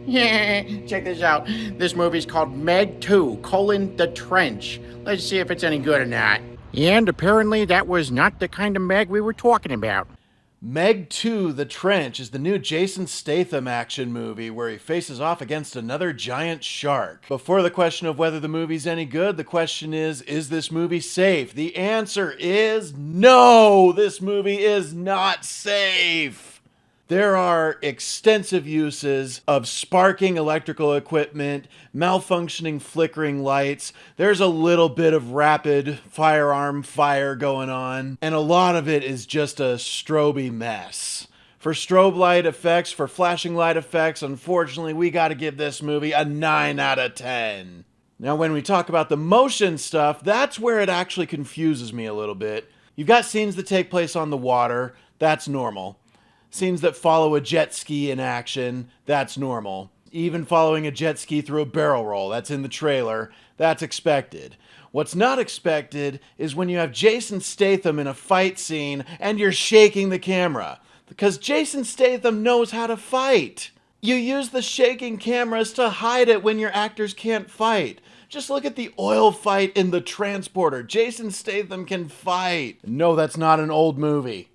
Yeah, check this out. This movie's called Meg 2, The Trench. Let's see if it's any good or not. And apparently that was not the kind of Meg we were talking about. Meg 2, The Trench is the new Jason Statham action movie where he faces off against another giant shark. Before the question of whether the movie's any good, the question is this movie safe? The answer is no! This movie is not safe! There are extensive uses of sparking electrical equipment, malfunctioning flickering lights. There's a little bit of rapid firearm fire going on, and a lot of it is just a stroby mess. For strobe light effects, for flashing light effects, unfortunately, we got to give this movie a 9 out of 10. Now, when we talk about the motion stuff, that's where it actually confuses me a little bit. You've got scenes that take place on the water. That's normal. Scenes that follow a jet ski in action, that's normal. Even following a jet ski through a barrel roll, that's in the trailer, that's expected. What's not expected is when you have Jason Statham in a fight scene and you're shaking the camera. Because Jason Statham knows how to fight. You use the shaking cameras to hide it when your actors can't fight. Just look at the oil fight in The Transporter. Jason Statham can fight. No, that's not an old movie.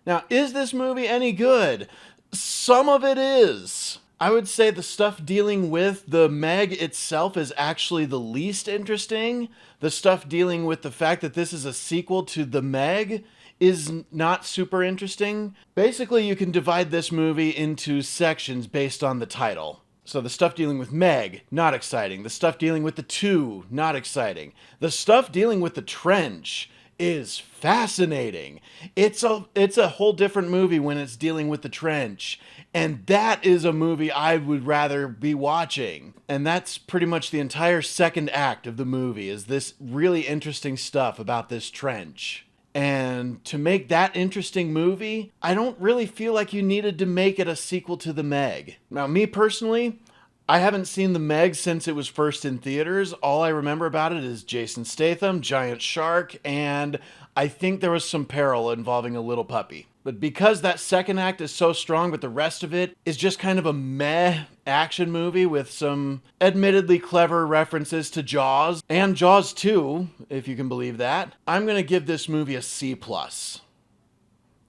Now, is this movie any good? Some of it is. I would say the stuff dealing with the Meg itself is actually the least interesting. The stuff dealing with the fact that this is a sequel to The Meg is not super interesting. Basically, you can divide this movie into sections based on the title. So the stuff dealing with Meg, not exciting. The stuff dealing with the Two, not exciting. The stuff dealing with the Trench is fascinating. It's a whole different movie when it's dealing with the trench. And that is a movie I would rather be watching. And that's pretty much the entire second act of the movie, is this really interesting stuff about this trench. And to make that interesting movie, I don't really feel like you needed to make it a sequel to The Meg. Now, me personally, I haven't seen The Meg since it was first in theaters. All I remember about it is Jason Statham, giant shark, and I think there was some peril involving a little puppy. But because that second act is so strong, but the rest of it is just kind of a meh action movie with some admittedly clever references to Jaws, and Jaws 2, if you can believe that, I'm going to give this movie a C+.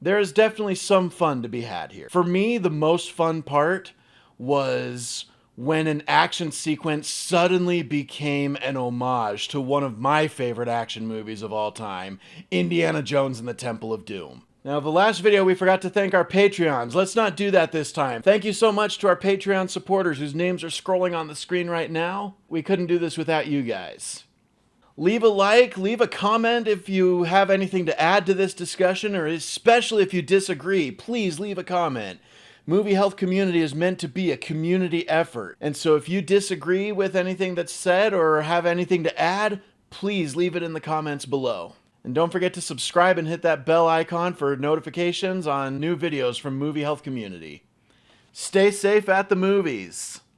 There is definitely some fun to be had here. For me, the most fun part was when an action sequence suddenly became an homage to one of my favorite action movies of all time, Indiana Jones and the Temple of Doom. Now, the last video we forgot to thank our Patreons. Let's not do that this time. Thank you so much to our Patreon supporters whose names are scrolling on the screen right now. We couldn't do this without you guys. Leave a like, leave a comment if you have anything to add to this discussion, or especially if you disagree, please leave a comment. Movie Health Community is meant to be a community effort. And so if you disagree with anything that's said or have anything to add, please leave it in the comments below. And don't forget to subscribe and hit that bell icon for notifications on new videos from Movie Health Community. Stay safe at the movies.